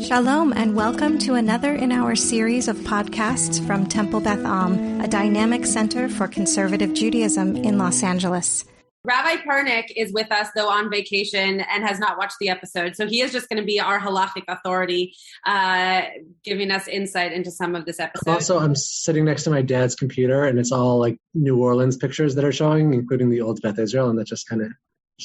Shalom and welcome to another in our series of podcasts from Temple Beth Am, a dynamic center for conservative Judaism in Los Angeles. Rabbi Pernick is with us, though, on vacation and has not watched the episode. So he is just going to be our halakhic authority, giving us insight into some of this episode. Also, I'm sitting next to my dad's computer, and it's all like New Orleans pictures that are showing, including the old Beth Israel, and that just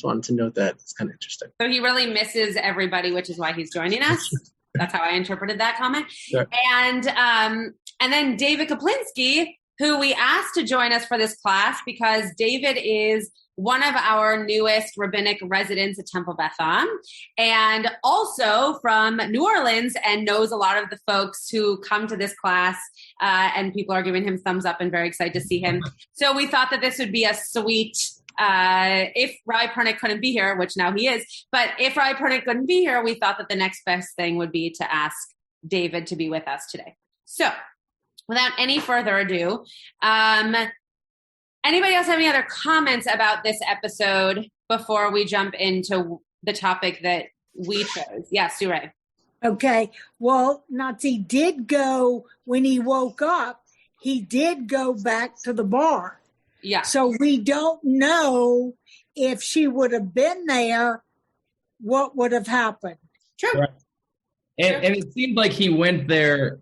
wanted to note that. It's kind of interesting. So he really misses everybody, which is why he's joining us. That's how I interpreted that comment. Sure. And then David Kaplinsky, who we asked to join us for this class because David is one of our newest rabbinic residents at Temple Beth Am, and also from New Orleans, and knows a lot of the folks who come to this class, and people are giving him thumbs up and very excited to see him. So we thought that this would be a sweet, if Rabbi Pernick couldn't be here, which now he is, but if Rabbi Pernick couldn't be here, we thought that the next best thing would be to ask David to be with us today. So without any further ado, anybody else have any other comments about this episode before we jump into the topic that we chose? Yes, Surey. Okay. Well, Nazi did go, when he woke up, he did go back to the bar. Yeah. So we don't know if she would have been there, what would have happened. True. Right. And it seemed like he went there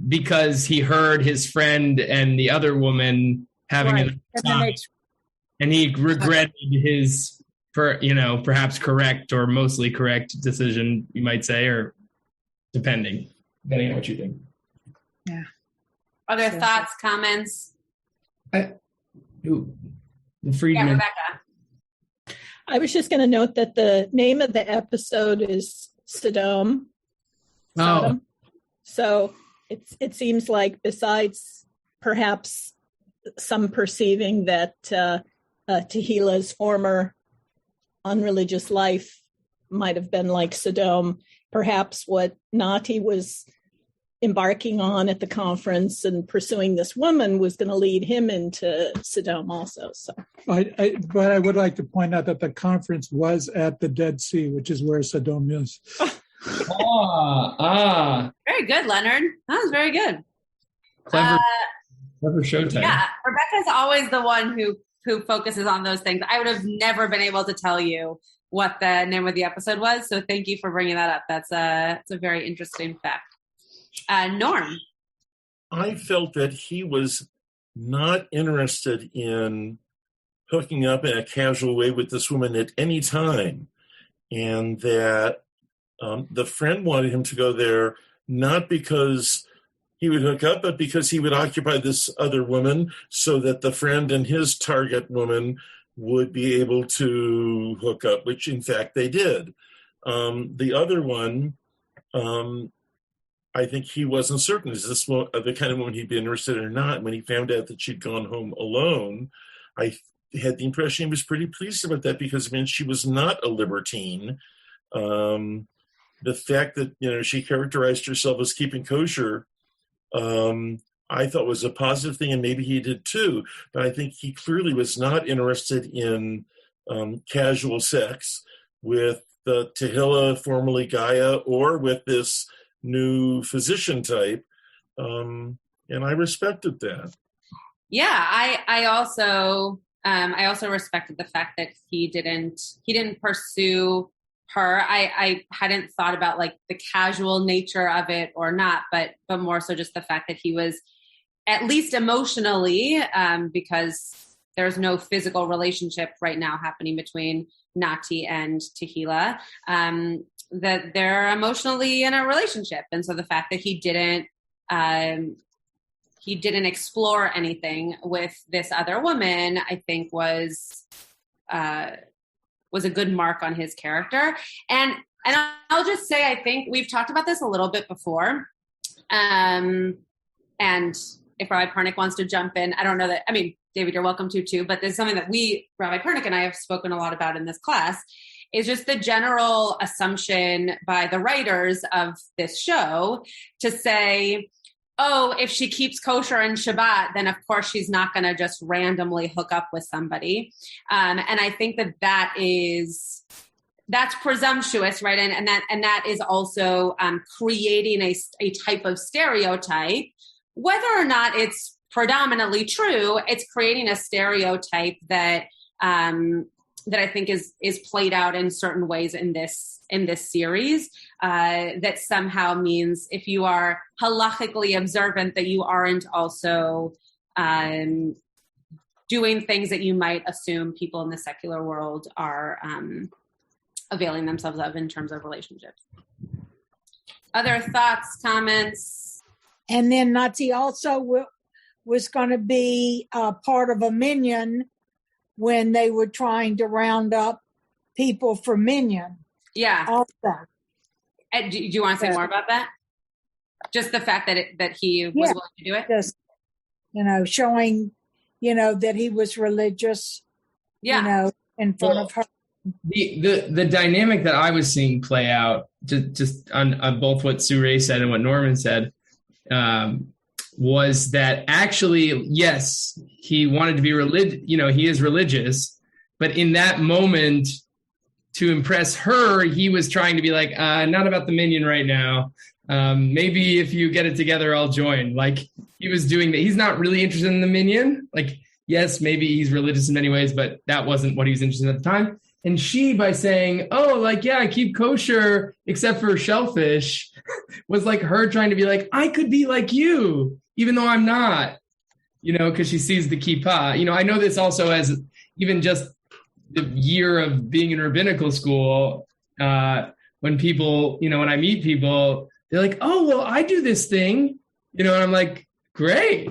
because he heard his friend and the other woman having a time, and he regretted his, perhaps correct or mostly correct decision, you might say, or depending on what you think. Yeah. Other thoughts, comments? The Friedman. Yeah, Rebecca. I was just going to note that the name of the episode is Sodom. Oh. So it seems like, besides perhaps some perceiving that Tehilah's former unreligious life might have been like Sodom, perhaps what Nati was embarking on at the conference and pursuing this woman was going to lead him into Sodom also. So, but I would like to point out that the conference was at the Dead Sea, which is where Sodom is. Very good, Leonard. That was very good. Clever showtime. Yeah, Rebecca's always the one who focuses on those things. I would have never been able to tell you what the name of the episode was, so thank you for bringing that up. That's a very interesting fact. Norm. I felt that he was not interested in hooking up in a casual way with this woman at any time, and that the friend wanted him to go there not because he would hook up, but because he would occupy this other woman so that the friend and his target woman would be able to hook up, which in fact they did. The other one, I think he wasn't certain, is this the kind of woman he'd be interested in or not? When he found out that she'd gone home alone, I had the impression he was pretty pleased about that because, she was not a libertine. The fact that, she characterized herself as keeping kosher, I thought was a positive thing, and maybe he did too. But I think he clearly was not interested in casual sex with the Tehillah, formerly Gaia, or with this new physician type, and I respected that. Yeah, I also respected the fact that he didn't pursue her. I hadn't thought about like the casual nature of it or not, but more so just the fact that he was, at least emotionally, because there's no physical relationship right now happening between Nati and Tehillah, that they're emotionally in a relationship. And so the fact that he didn't explore anything with this other woman, I think was a good mark on his character. And I'll just say, I think we've talked about this a little bit before. And if Rabbi Pernick wants to jump in, I don't know that, David, you're welcome to too, but there's something that Rabbi Pernick and I have spoken a lot about in this class, is just the general assumption by the writers of this show to say, oh, if she keeps kosher and Shabbat, then of course she's not going to just randomly hook up with somebody. And I think that is that's presumptuous, right? And that is also creating a type of stereotype. Whether or not it's predominantly true, it's creating a stereotype that I think is played out in certain ways in this series. That somehow means if you are halachically observant, that you aren't also doing things that you might assume people in the secular world are availing themselves of in terms of relationships. Other thoughts, comments? And then Nazi also was going to be part of a minyan when they were trying to round up people for minyan. Yeah. Also. Do you want to say more about that? Just the fact that he was willing to do it? Just, showing, that he was religious, in front of her. The dynamic that I was seeing play out, just on both what Sue Ray said and what Norman said, was that actually, yes, he wanted to be religious. He is religious, but in that moment, to impress her, he was trying to be like, not about the minyan right now. Maybe if you get it together, I'll join. Like he was doing that. He's not really interested in the minyan. Like, yes, maybe he's religious in many ways, but that wasn't what he was interested in at the time. And she, by saying, I keep kosher except for shellfish, was like her trying to be like, I could be like you, even though I'm not, because she sees the kippah. I know this also as even just the year of being in rabbinical school, when people, when I meet people, they're like, oh, well, I do this thing, and I'm like, great,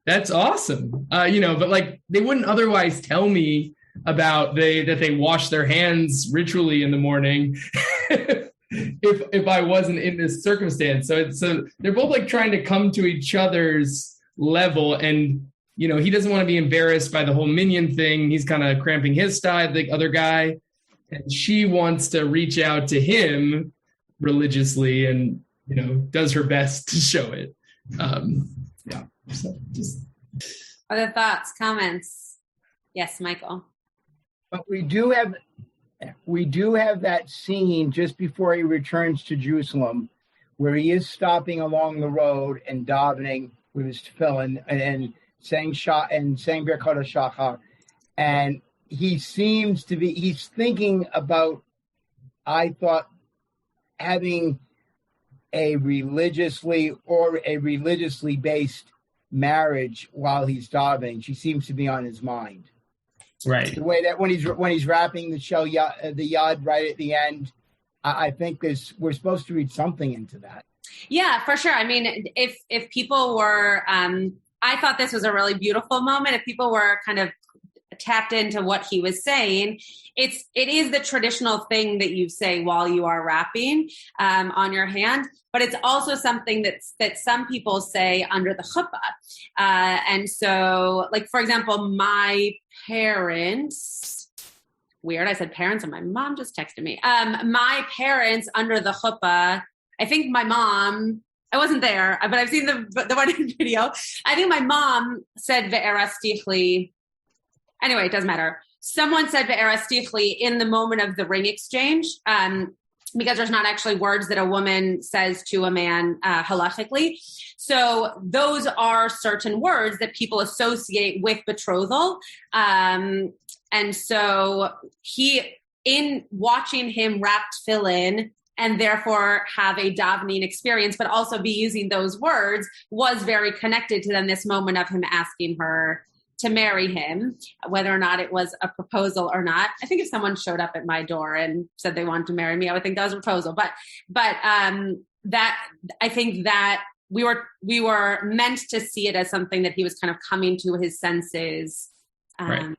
that's awesome. But like they wouldn't otherwise tell me about that they wash their hands ritually in the morning if I wasn't in this circumstance. So they're both like trying to come to each other's level, and he doesn't want to be embarrassed by the whole minyan thing. He's kind of cramping his style, the other guy, and she wants to reach out to him religiously and does her best to show it. So just other thoughts, comments? Yes, Michael. But we do have that scene just before he returns to Jerusalem, where he is stopping along the road and davening with his tefillin and saying Birkat HaShachar, and he seems to be. He's thinking about, I thought, having a religiously based marriage while he's davening. She seems to be on his mind. Right. The way that when he's wrapping the yad right at the end, I think we're supposed to read something into that. Yeah, for sure. I mean, if people were, I thought this was a really beautiful moment. If people were kind of tapped into what he was saying, it is the traditional thing that you say while you are wrapping on your hand, but it's also something that some people say under the chuppah. And so, like, for example, my parents, weird, I said parents and my mom just texted me. My parents under the chuppah, I think my mom, I wasn't there, but I've seen the wedding video. I think my mom said ve'erastichli. Anyway, it doesn't matter. Someone said ve'erastichli in the moment of the ring exchange, because there's not actually words that a woman says to a man halachically. So those are certain words that people associate with betrothal. And so in watching him wrap tefillin and therefore have a davening experience, but also be using those words, was very connected to then this moment of him asking her to marry him, whether or not it was a proposal or not. I think if someone showed up at my door and said they wanted to marry me, I would think that was a proposal. But that, I think that we were meant to see it as something that he was kind of coming to his senses. Right.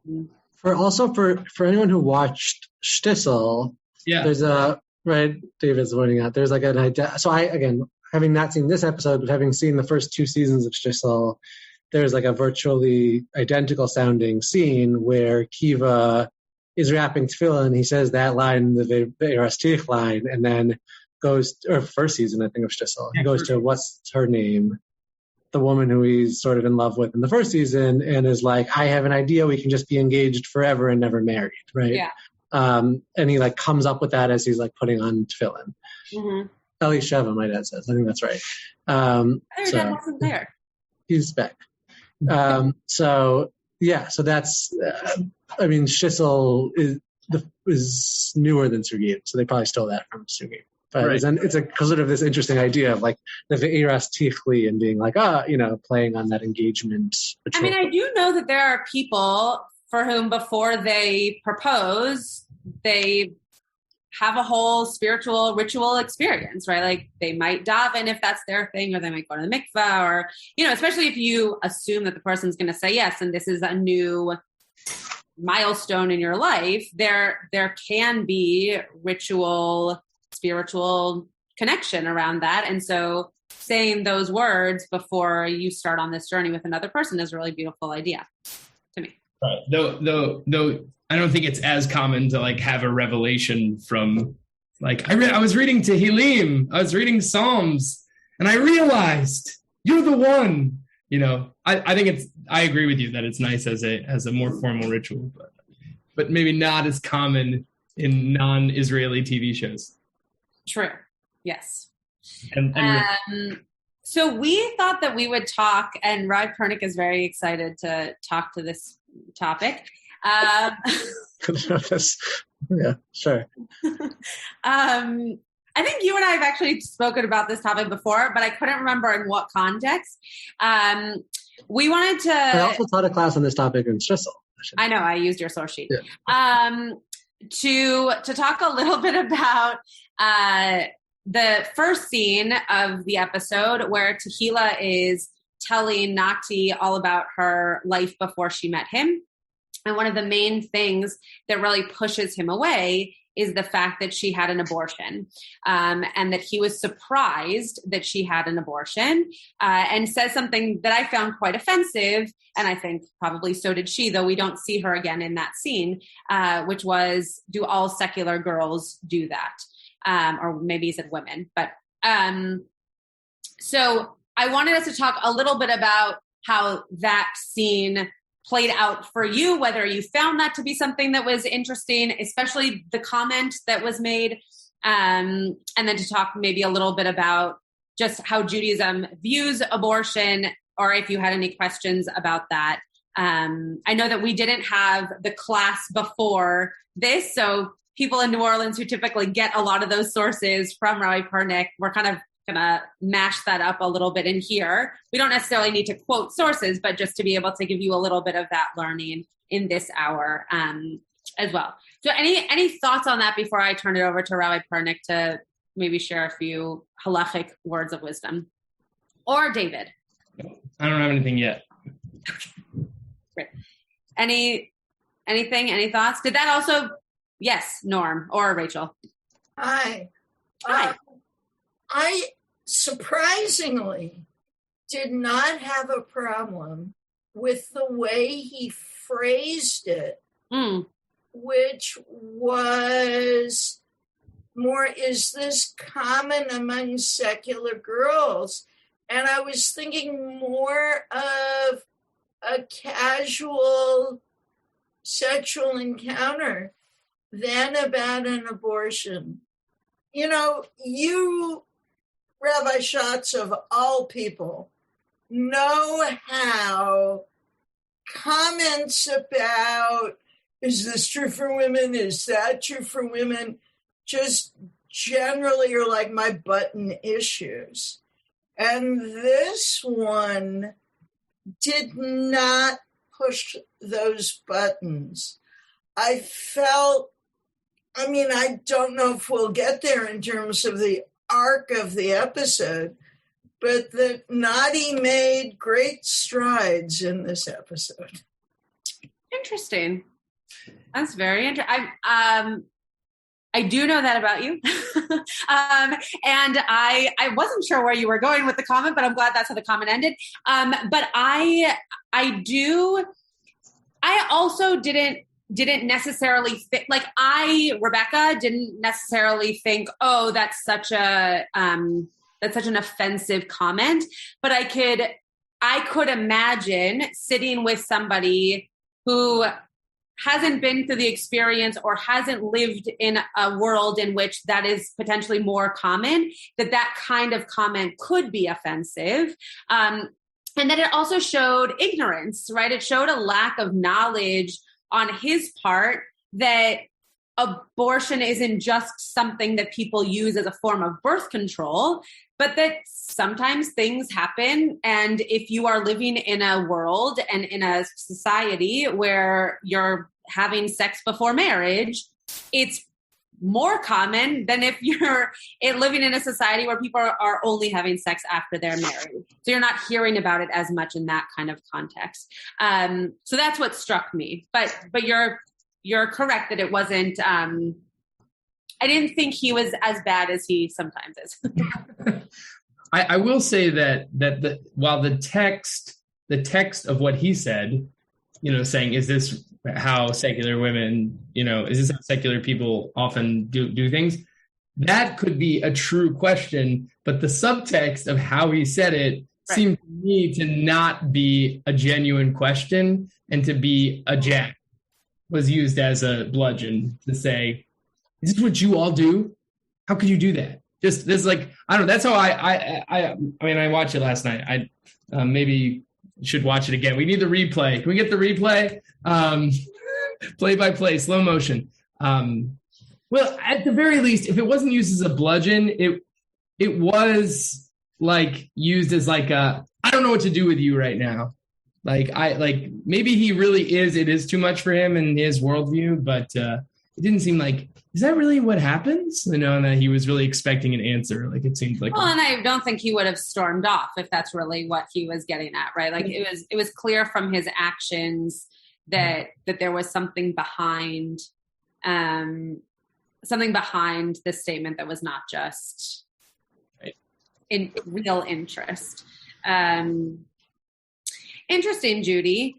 For anyone who watched Shtisel, there's right, David's pointing out, there's like an idea. So having not seen this episode, but having seen the first 2 seasons of Shtisel, there's like a virtually identical sounding scene where Kiva is wrapping tefillin, and he says that line, the Ve'erastich line, and then goes, or first season, I think, of Shtisel. He goes to, what's her name? The woman who he's sort of in love with in the first season, and is like, I have an idea, we can just be engaged forever and never married, right? Yeah. And he like comes up with that as he's like putting on tefillin. Mm-hmm. Eli Sheva, my dad says. I think that's right. Dad wasn't there. He's back. So that's, I mean, Shtisel is newer than Srugim, so they probably stole that from Srugim. But right. It's a sort of this interesting idea of like the Ve'eras Tichli and being like, playing on that engagement. I mean, I do know that there are people for whom before they propose, they have a whole spiritual ritual experience, right? Like they might daven if that's their thing, or they might go to the mikvah, or, especially if you assume that the person's going to say yes, and this is a new milestone in your life, there can be ritual, spiritual connection around that. And so saying those words before you start on this journey with another person is a really beautiful idea to me. Right. Though I don't think it's as common to like have a revelation from like, I was reading Tehillim, I was reading Psalms, and I realized you're the one. I think I agree with you that it's nice as a more formal ritual, but maybe not as common in non-Israeli TV shows. True. Yes. So we thought that we would talk, and Rabbi Pernick is very excited to talk to this topic. Yeah, sure. I think you and I have actually spoken about this topic before, but I couldn't remember in what context. We wanted to... I also taught a class on this topic in Shtisel. I know, I used your source sheet. Yeah. To talk a little bit about the first scene of the episode where Tehillah is telling Nati all about her life before she met him. And one of the main things that really pushes him away is the fact that she had an abortion, and that he was surprised that she had an abortion, and says something that I found quite offensive, and I think probably so did she, though we don't see her again in that scene, which was, do all secular girls do that? Or maybe he said women. But so I wanted us to talk a little bit about how that scene played out for you, whether you found that to be something that was interesting, especially the comment that was made, and then to talk maybe a little bit about just how Judaism views abortion, or if you had any questions about that. I know that we didn't have the class before this, so people in New Orleans who typically get a lot of those sources from Rabbi Pernick, we're kind of going to mash that up a little bit in here. We don't necessarily need to quote sources, but just to be able to give you a little bit of that learning in this hour as well. So any thoughts on that before I turn it over to Rabbi Pernick to maybe share a few halachic words of wisdom? Or David? I don't have anything yet. Great. Any thoughts? Did that also... Yes, Norm or Rachel. Hi. I surprisingly did not have a problem with the way he phrased it, which was more, is this common among secular girls? And I was thinking more of a casual sexual encounter than about an abortion. You, Rabbi Schatz, of all people, know how comments about, is this true for women? Is that true for women? Just generally are like my button issues. And this one did not push those buttons. I felt, I don't know if we'll get there in terms of the arc of the episode, but that Nati made great strides in this episode. Interesting. That's very interesting. I do know that about you. And I wasn't sure where you were going with the comment, but I'm glad that's how the comment ended. But I also didn't necessarily think, like Rebecca didn't necessarily think, oh, that's such an offensive comment. But I could imagine sitting with somebody who hasn't been through the experience or hasn't lived in a world in which that is potentially more common, that kind of comment could be offensive. And then it also showed ignorance, right? It showed a lack of knowledge on his part that abortion isn't just something that people use as a form of birth control, but that sometimes things happen. And if you are living in a world and in a society where you're having sex before marriage, it's more common than if you're living in a society where people are only having sex after they're married. So you're not hearing about it as much in that kind of context. So that's what struck me. But you're correct that it wasn't. I didn't think he was as bad as he sometimes is. I will say that while the text of what he said, saying, is this how secular women, is this how secular people often do things? That could be a true question, but the subtext of how he said it seemed to me to not be a genuine question and to be a jab. Was used as a bludgeon to say, is this what you all do? How could you do that? Just this, I don't know. That's how I watched it last night. I maybe should watch it again. We need the replay. Can we get the replay? Play by play, slow motion. Well, at the very least, if it wasn't used as a bludgeon, it was used as I don't know what to do with you right now. Maybe he really is, it is too much for him and his worldview, but it didn't seem is that really what happens? And that he was really expecting an answer. It seemed like. Well, and I don't think he would have stormed off if that's really what he was getting at, right? It was clear from his actions that there was something behind the statement that was not just in real interest. Interesting, Judy,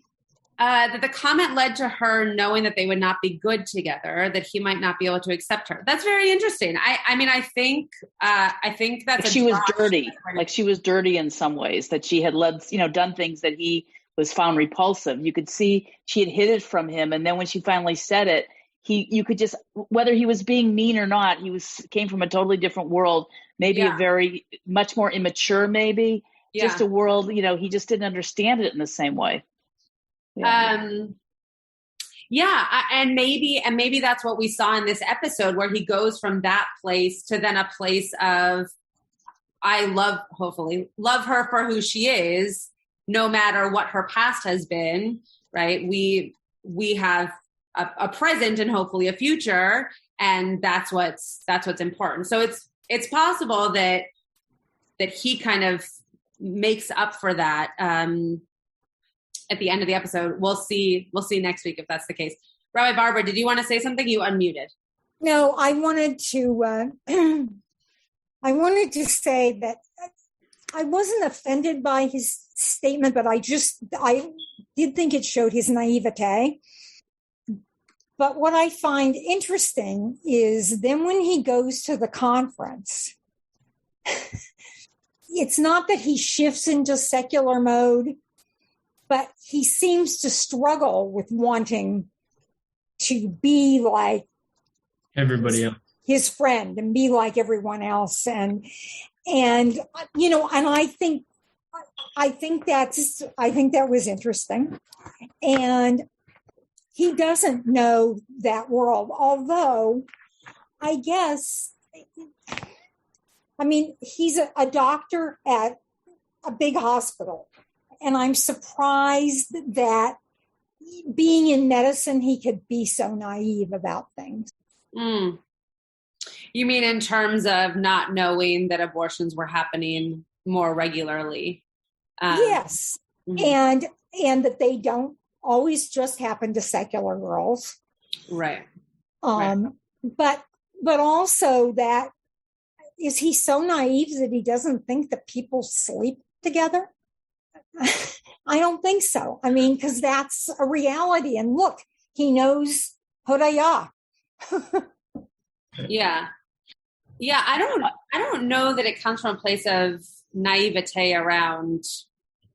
that the comment led to her knowing that they would not be good together, that he might not be able to accept her. That's very interesting. I think that's she was dirty. She was dirty in some ways, that she had done things that he was found repulsive. You could see she had hid it from him. And then when she finally said it, you could just, whether he was being mean or not, came from a totally different world, maybe a very much more immature, maybe. Yeah. Just a world, he just didn't understand it in the same way. Yeah. And maybe that's what we saw in this episode, where he goes from that place to then a place of, hopefully love her for who she is, no matter what her past has been, right? We have a present and hopefully a future, and that's what's important. So it's possible that he kind of makes up for that at the end of the episode. We'll see next week if that's the case. Rabbi Barbara, did you want to say something? You unmuted. No, I wanted to say that I wasn't offended by his statement, but I did think it showed his naivete. But what I find interesting is then when he goes to the conference, it's not that he shifts into secular mode, but he seems to struggle with wanting to be like everybody else, his friend, and be like everyone else. And I think that was interesting. And he doesn't know that world, although I guess, he's a doctor at a big hospital, and I'm surprised that being in medicine, he could be so naive about things. Mm. You mean in terms of not knowing that abortions were happening more regularly? Yes. Mm-hmm. And that they don't always just happen to secular girls. Right. But also that, is he so naive that he doesn't think that people sleep together? I don't think so. Because that's a reality. And look, he knows Hodaya. Yeah. I don't know that it comes from a place of naivete around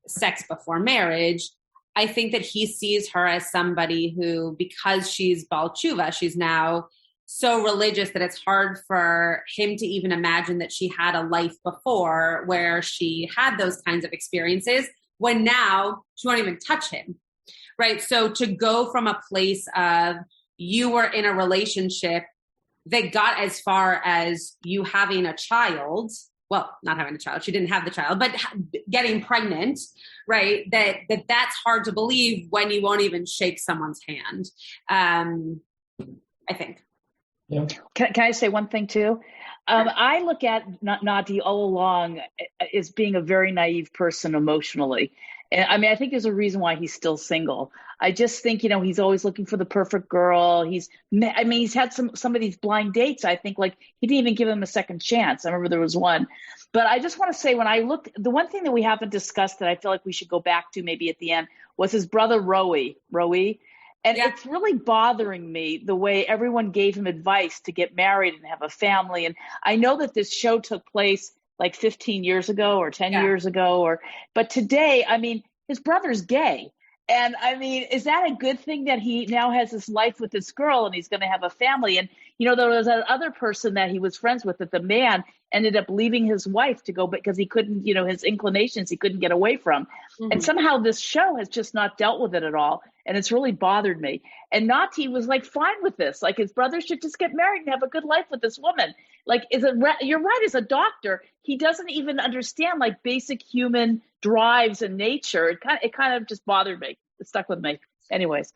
sex before marriage. I think that he sees her as somebody who, because she's Baal Tshuva, she's now so religious that it's hard for him to even imagine that she had a life before where she had those kinds of experiences, when now she won't even touch him, right? So to go from a place of you were in a relationship that got as far as you having a child, well, not having a child, she didn't have the child, but getting pregnant, right? That's hard to believe when you won't even shake someone's hand, I think. Yeah. Can I say one thing too? I look at Nati all along as being a very naive person emotionally. And I mean, I think there's a reason why he's still single. I just think, he's always looking for the perfect girl. He's had some of these blind dates. I think like he didn't even give him a second chance. I remember there was one. But I just want to say, when I looked, the one thing that we haven't discussed that I feel like we should go back to maybe at the end was his brother, Roe. And it's really bothering me the way everyone gave him advice to get married and have a family. And I know that this show took place like 15 years ago or 10 years ago, but today, I mean, his brother's gay. And I mean, is that a good thing that he now has this life with this girl and he's going to have a family? And, there was that other person that he was friends with, that the man ended up leaving his wife to go because he couldn't, his inclinations, he couldn't get away from. Mm-hmm. And somehow this show has just not dealt with it at all. And it's really bothered me. And Nati was like, fine with this. Like his brother should just get married and have a good life with this woman. Like, you're right, as a doctor, he doesn't even understand like basic human drives and nature. It kind of just bothered me. It stuck with me. Anyways.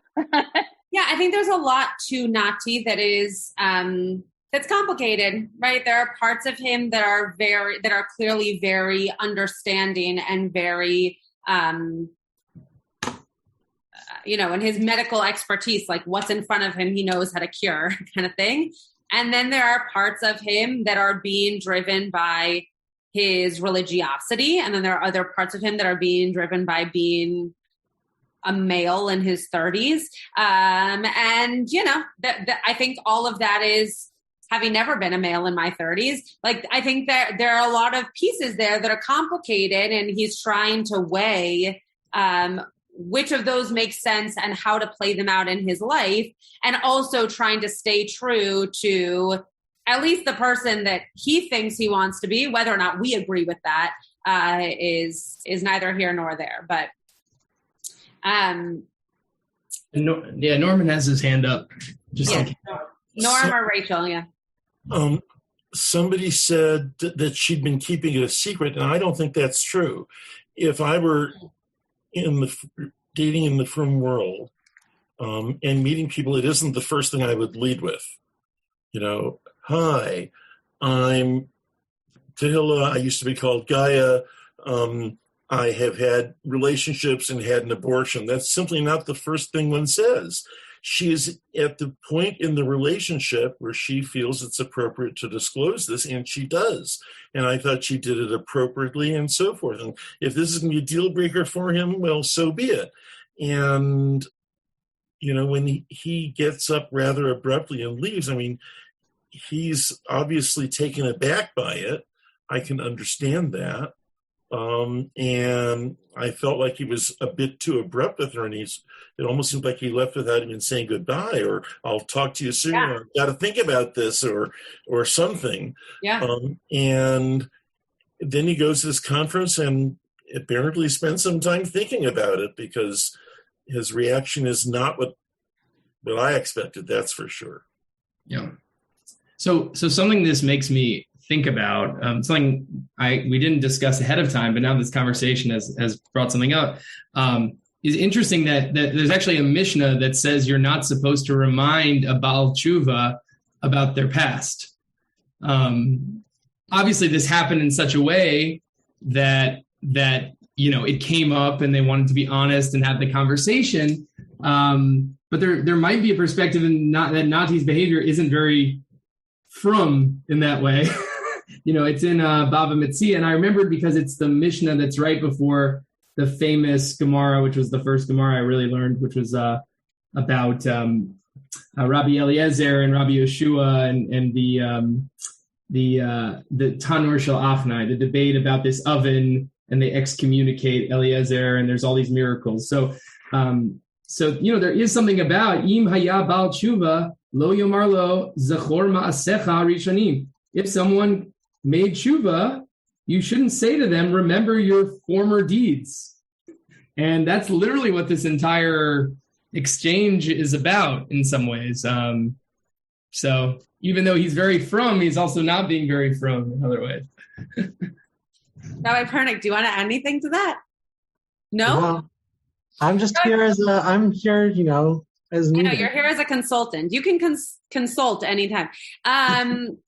Yeah, I think there's a lot to Nati that is that's complicated, right? There are parts of him that are clearly very understanding and very and his medical expertise, like what's in front of him, he knows how to cure, kind of thing. And then there are parts of him that are being driven by his religiosity. And then there are other parts of him that are being driven by being a male in his 30s. I think all of that is, having never been a male in my 30s, like, I think that there are a lot of pieces there that are complicated, and he's trying to weigh which of those make sense and how to play them out in his life, and also trying to stay true to at least the person that he thinks he wants to be. Whether or not we agree with that is neither here nor there. But Norman has his hand up. Norm or Rachel, yeah. Somebody said that she'd been keeping it a secret, and I don't think that's true. If I were dating in the frum world and meeting people, it isn't the first thing I would lead with. Hi, I'm Tehillah. I used to be called Gaia. I have had relationships and had an abortion. That's simply not the first thing one says. She is at the point in the relationship where she feels it's appropriate to disclose this, and she does. And I thought she did it appropriately and so forth. And if this is going to be a deal breaker for him, well, so be it. And, when he gets up rather abruptly and leaves, I mean, he's obviously taken aback by it. I can understand that. And I felt like he was a bit too abrupt with her, and it almost seemed like he left without even saying goodbye, or I'll talk to you soon, or I've got to think about this, or something. Yeah. And then he goes to this conference and apparently spends some time thinking about it, because his reaction is not what I expected. That's for sure. Yeah. So something this makes me think about, something we didn't discuss ahead of time, but now this conversation has brought something up, is interesting that there's actually a Mishnah that says you're not supposed to remind a Baal Tshuva about their past. Obviously, this happened in such a way that it came up and they wanted to be honest and have the conversation. But there might be a perspective that Nati's behavior isn't very frum in that way. It's in Bava Metzia, and I remembered because it's the Mishnah that's right before the famous Gemara, which was the first Gemara I really learned, which was about Rabbi Eliezer and Rabbi Yeshua and the Tanur Shel Afnai, the debate about this oven, and they excommunicate Eliezer, and there's all these miracles. So So, there is something about im haya bal tshuva lo yomar lo zachor ma'asecha rishonim. If someone made tshuva, you shouldn't say to them, remember your former deeds. And that's literally what this entire exchange is about in some ways. So even though he's very frum, he's also not being very frum in other ways. Rabbi Pernick, do you want to add anything to that? No? Well, I'm just here as I'm here, as needed. You're here as a consultant. You can consult anytime. Rabbi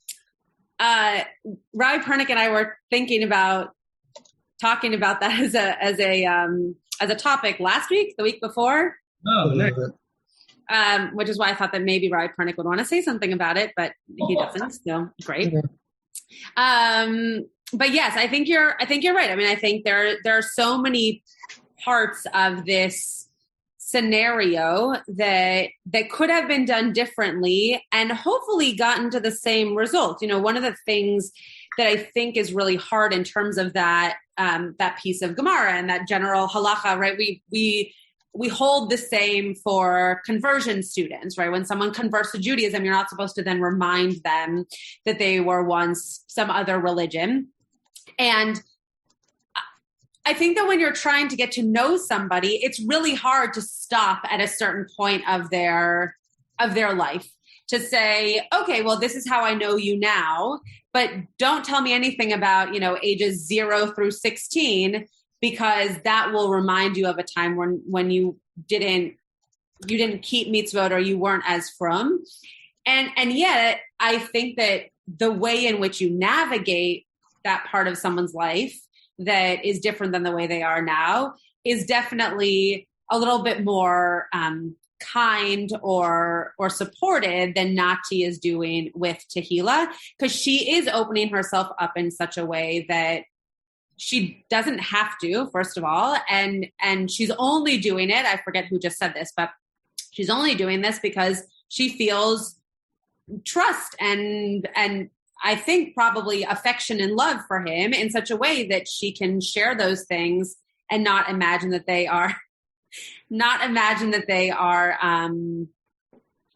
Pernick and I were talking about that as a topic last week, the week before. Oh, nice. Which is why I thought that maybe Rabbi Pernick would want to say something about it, but he doesn't. So great. But yes, I think you're right. I mean, I think there are so many parts of this scenario that could have been done differently and hopefully gotten to the same result. One of the things that I think is really hard in terms of that piece of Gemara and that general halakha, right? We hold the same for conversion students, right? When someone converts to Judaism, you're not supposed to then remind them that they were once some other religion. And I think that when you're trying to get to know somebody, it's really hard to stop at a certain point of their life to say, okay, well, this is how I know you now, but don't tell me anything about, ages 0 through 16, because that will remind you of a time when you didn't keep mitzvot or you weren't as frum. And yet I think that the way in which you navigate that part of someone's life that is different than the way they are now is definitely a little bit more kind or supported than Nati is doing with Tehillah, because she is opening herself up in such a way that she doesn't have to, first of all, and she's only doing it, I forget who just said this, but she's only doing this because she feels trust and I think probably affection and love for him in such a way that she can share those things and not imagine that they are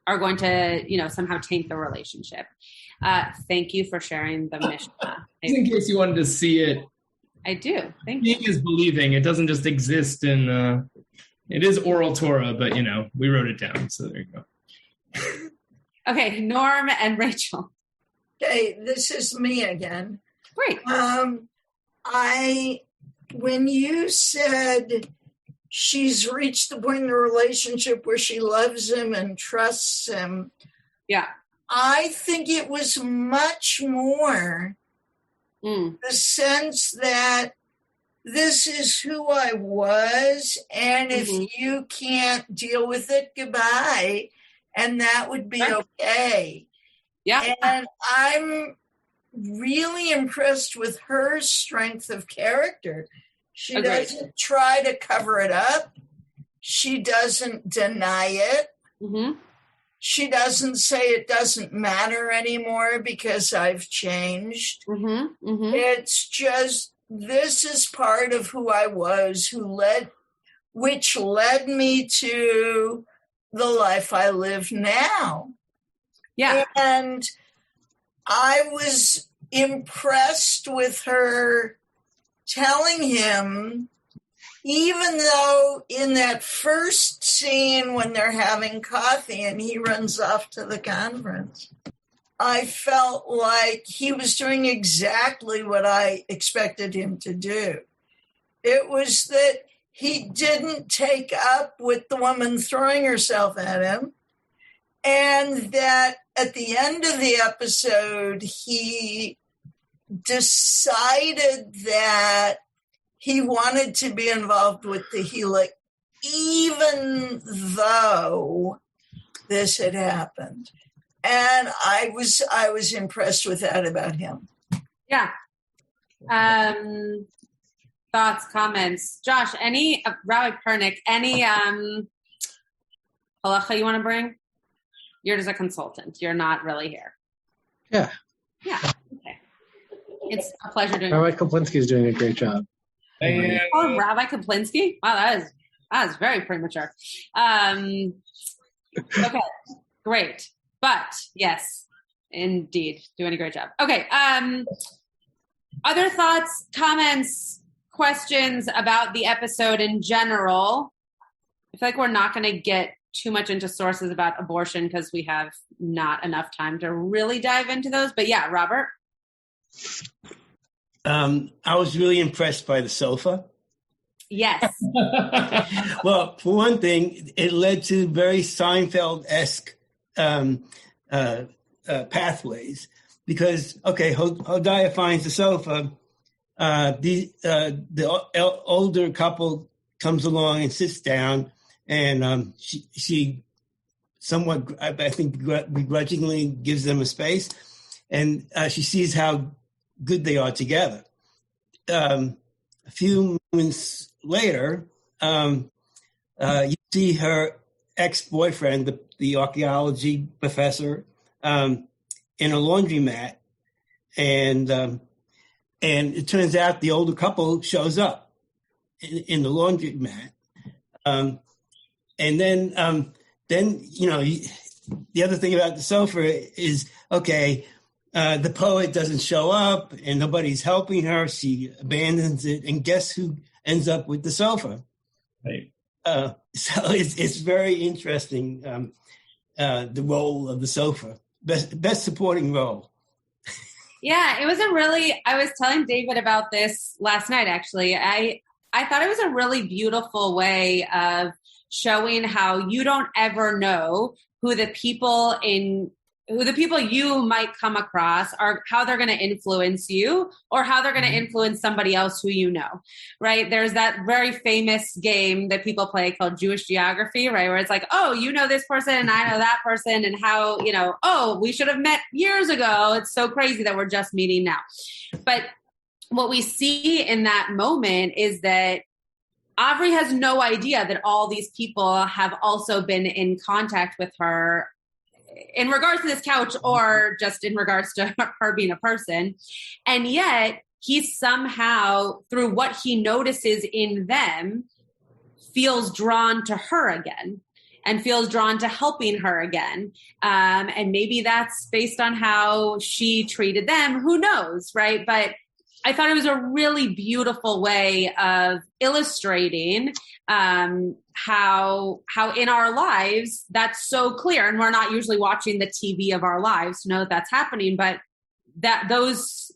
going to, somehow taint the relationship. Thank you for sharing the Mishnah. In case you wanted to see it. I do. Thank you. Seeing is believing. It doesn't just exist in, it is oral Torah, but, we wrote it down. So there you go. Okay, Norm and Rachel. Okay, this is me again. Great. When you said she's reached the point in the relationship where she loves him and trusts him. Yeah. I think it was much more the sense that this is who I was, and if you can't deal with it, goodbye, and that would be okay. Yeah. And I'm really impressed with her strength of character. She doesn't try to cover it up. She doesn't deny it. Mm-hmm. She doesn't say it doesn't matter anymore because I've changed. Mm-hmm. Mm-hmm. It's just, this is part of who I was, which led me to the life I live now. Yeah. And I was impressed with her telling him, even though in that first scene when they're having coffee and he runs off to the conference, I felt like he was doing exactly what I expected him to do. It was that he didn't take up with the woman throwing herself at him, and that at the end of the episode, he decided that he wanted to be involved with Tehillah, even though this had happened. And I was impressed with that about him. Yeah. Thoughts, comments? Josh, Rabbi Pernick, any halakha you want to bring? You're just a consultant. You're not really here. Yeah. Yeah. Okay. It's a pleasure doing Rabbi Kaplinsky is doing a great job. Oh, Rabbi Kaplinsky? Wow, that is That was very premature. Okay, great. But yes, indeed, doing a great job. Okay. Other thoughts, comments, questions about the episode in general? I feel like we're not going to get too much into sources about abortion because we have not enough time to really dive into those. But yeah, Robert? I was really impressed by the sofa. Yes. Well, for one thing, it led to very Seinfeld-esque pathways because, okay, Hodiah finds the sofa. The older couple comes along and sits down, and she somewhat, I think, begrudgingly gives them a space, and she sees how good they are together. A few moments later, you see her ex-boyfriend, the archaeology professor, in a laundromat, and it turns out the older couple shows up in the laundromat, and then the other thing about the sofa is, okay, the poet doesn't show up and nobody's helping her. She abandons it, and guess who ends up with the sofa? Right. So it's very interesting, the role of the sofa. Best supporting role. Yeah, it was I was telling David about this last night, actually. I thought it was a really beautiful way of showing how you don't ever know who the people you might come across are, how they're going to influence you or how they're going to influence somebody else who you know, right? There's that very famous game that people play called Jewish Geography, right? Where it's like, oh, you know this person and I know that person and how, oh, we should have met years ago. It's so crazy that we're just meeting now. But what we see in that moment is that Avery has no idea that all these people have also been in contact with her in regards to this couch or just in regards to her being a person. And yet he somehow, through what he notices in them, feels drawn to her again and feels drawn to helping her again. And maybe that's based on how she treated them. Who knows, right? But I thought it was a really beautiful way of illustrating how in our lives that's so clear, and we're not usually watching the TV of our lives to know that that's happening, but that those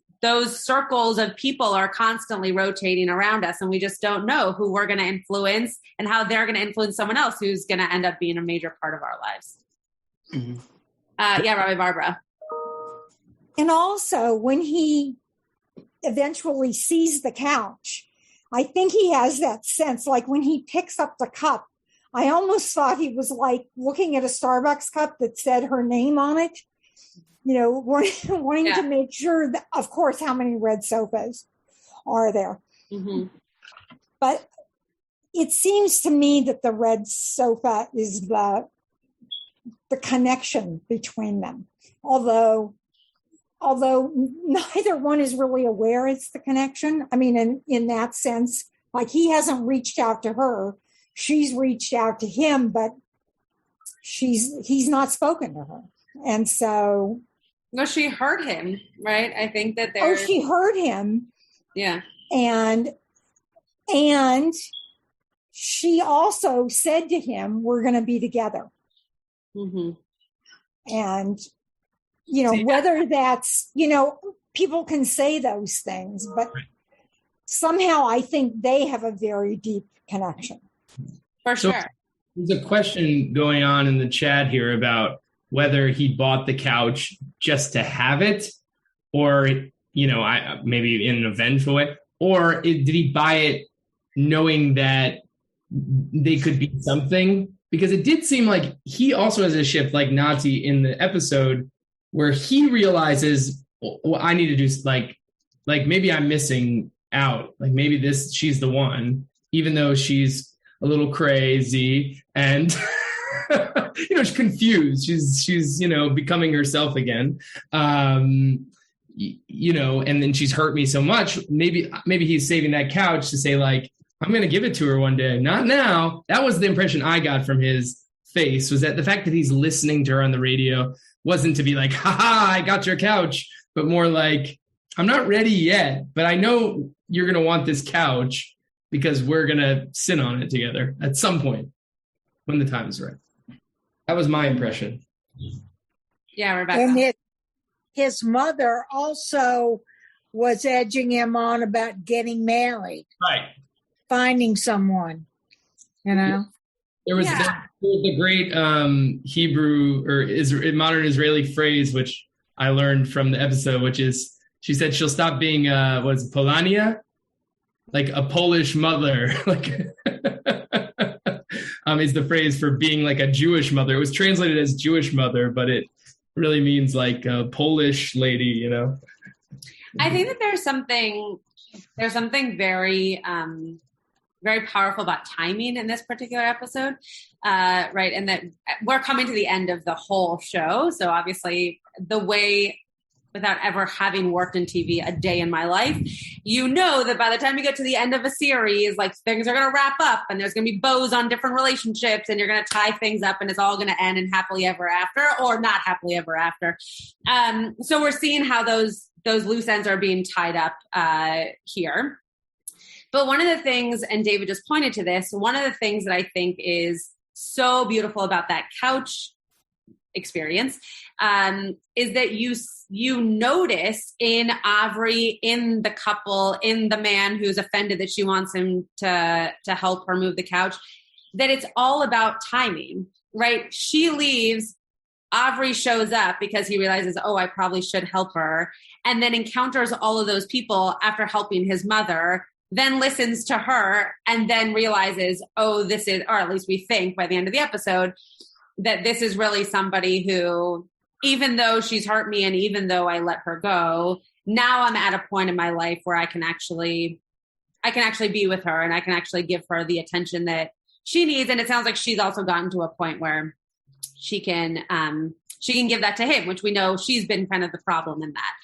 circles of people are constantly rotating around us, and we just don't know who we're going to influence and how they're going to influence someone else who's going to end up being a major part of our lives. Mm-hmm. Rabbi Barbara. And also, when he eventually sees the couch, I think he has that sense, like when he picks up the cup, I almost thought he was like looking at a Starbucks cup that said her name on it, wanting to make sure that, of course, how many red sofas are there? Mm-hmm. But it seems to me that the red sofa is the connection between them, although neither one is really aware it's the connection. I mean, in that sense, like he hasn't reached out to her. She's reached out to him, but he's not spoken to her. And so... No, she heard him, right? I think that she heard him. Yeah. And she also said to him, we're going to be together. Mm-hmm. And... whether that's, people can say those things, but somehow I think they have a very deep connection. For sure. So there's a question going on in the chat here about whether he bought the couch just to have it or, maybe in an eventual way, or did he buy it knowing that they could be something? Because it did seem like he also has a shift like Nati in the episode where he realizes, well, I need to do like maybe I'm missing out. Like maybe she's the one, even though she's a little crazy and, she's confused. She's becoming herself again. And then she's hurt me so much. Maybe he's saving that couch to say like, I'm going to give it to her one day. Not now. That was the impression I got from his face, was that the fact that he's listening to her on the radio wasn't to be like, ha, I got your couch, but more like, I'm not ready yet, but I know you're going to want this couch because we're going to sit on it together at some point when the time is right. That was my impression. Yeah, Rebecca. And his mother also was edging him on about getting married. Right. Finding someone, you know? There was a great Hebrew or modern Israeli phrase, which I learned from the episode, which is, she said she'll stop being, Polania? Like a Polish mother. Like is the phrase for being like a Jewish mother. It was translated as Jewish mother, but it really means like a Polish lady, you know? I think that there's something very, very powerful about timing in this particular episode, right? And that we're coming to the end of the whole show. So obviously the way, without ever having worked in TV a day in my life, you know that by the time you get to the end of a series, like things are going to wrap up and there's going to be bows on different relationships and you're going to tie things up and it's all going to end in happily ever after or not happily ever after. So we're seeing how those loose ends are being tied up here. But one of the things, and David just pointed to this, one of the things that I think is so beautiful about that couch experience is that you notice in Avery, in the couple, in the man who's offended that she wants him to help her move the couch, that it's all about timing, right? She leaves, Avery shows up because he realizes, oh, I probably should help her, and then encounters all of those people after helping his mother, then listens to her, and then realizes, oh, this is, or at least we think by the end of the episode, that this is really somebody who, even though she's hurt me and even though I let her go, now I'm at a point in my life where I can actually be with her and I can actually give her the attention that she needs. And it sounds like she's also gotten to a point where she can give that to him, which we know she's been kind of the problem in that.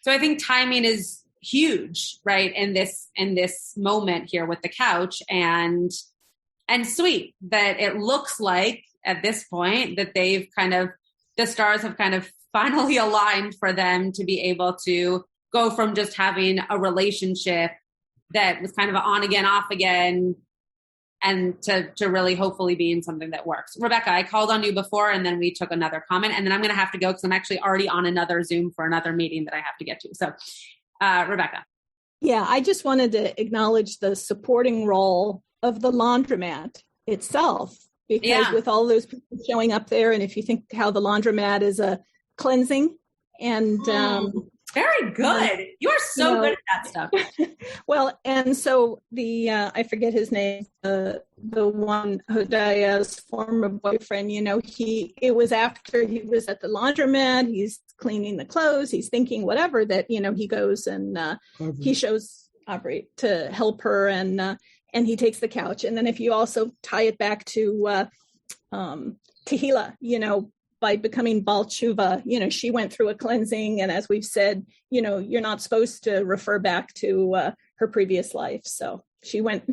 So I think timing is huge, right? In this moment here with the couch, and sweet that it looks like at this point that the stars have kind of finally aligned for them to be able to go from just having a relationship that was kind of on again, off again, and to really hopefully being something that works. Rebecca, I called on you before and then we took another comment and then I'm going to have to go because I'm actually already on another Zoom for another meeting that I have to get to. So, Rebecca. Yeah, I just wanted to acknowledge the supporting role of the laundromat itself, because with all those people showing up there, and if you think how the laundromat is a cleansing and very good. You are so good at that stuff. Well, and so the I forget his name, the one Hodaya's former boyfriend, it was after he was at the laundromat, he's cleaning the clothes, he's thinking whatever, that he goes and he shows Aubrey to help her, and he takes the couch. And then if you also tie it back to Tehillah, by becoming Baal Tshuva, she went through a cleansing. And as we've said, you're not supposed to refer back to her previous life. So she went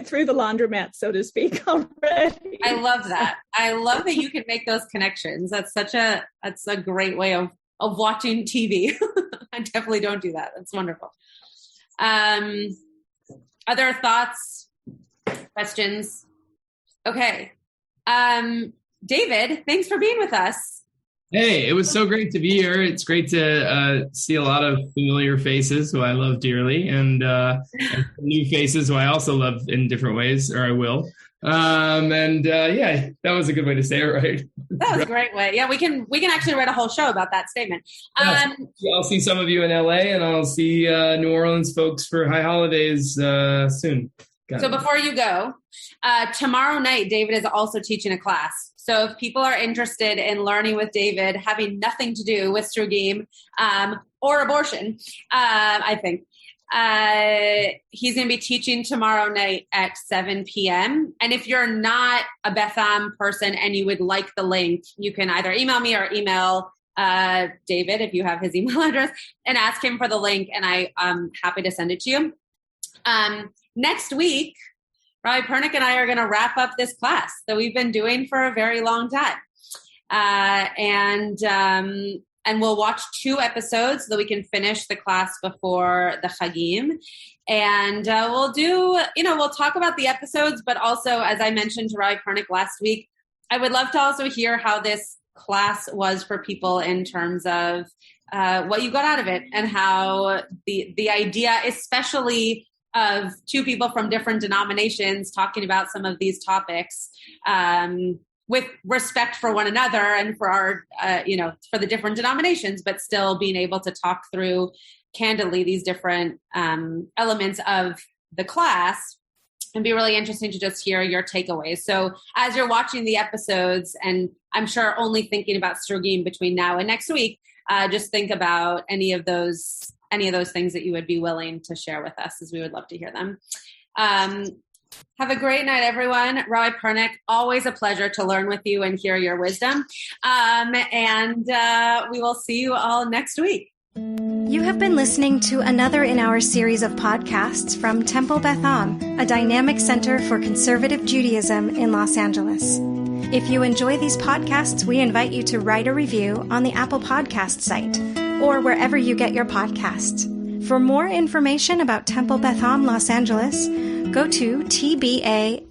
through the laundromat, so to speak, already. I love that. I love that you can make those connections. That's a great way of watching TV. I definitely don't do that. That's wonderful. Other thoughts, questions? Okay. David, thanks for being with us. Hey, it was so great to be here. It's great to see a lot of familiar faces who I love dearly, and new faces who I also love in different ways, or I will. That was a good way to say it, right? That was a great way. Yeah, we can actually write a whole show about that statement. I'll see some of you in LA, and I'll see New Orleans folks for High Holidays soon. Before you go, tomorrow night, David is also teaching a class. So if people are interested in learning with David, having nothing to do with Srugim or abortion, I think, he's going to be teaching tomorrow night at 7 p.m. And if you're not a Beth Am person and you would like the link, you can either email me or email David, if you have his email address, and ask him for the link, and I'm happy to send it to you. next week, Rabbi Pernick and I are going to wrap up this class that we've been doing for a very long time. And we'll watch 2 episodes so that we can finish the class before the Chagim. And we'll talk about the episodes, but also, as I mentioned to Rabbi Pernick last week, I would love to also hear how this class was for people in terms of what you got out of it, and how the idea, especially of 2 people from different denominations talking about some of these topics, with respect for one another and for our, for the different denominations, but still being able to talk through candidly these different elements of the class. And be really interesting to just hear your takeaways. So as you're watching the episodes, and I'm sure only thinking about Srugim between now and next week, just think about any of those things that you would be willing to share with us, as we would love to hear them. Have a great night, everyone. Rabbi Pernick, always a pleasure to learn with you and hear your wisdom. And we will see you all next week. You have been listening to another in our series of podcasts from Temple Beth Am, a dynamic center for conservative Judaism in Los Angeles. If you enjoy these podcasts, we invite you to write a review on the Apple Podcast site or wherever you get your podcasts. For more information about Temple Beth Am Los Angeles, go to tbala.org.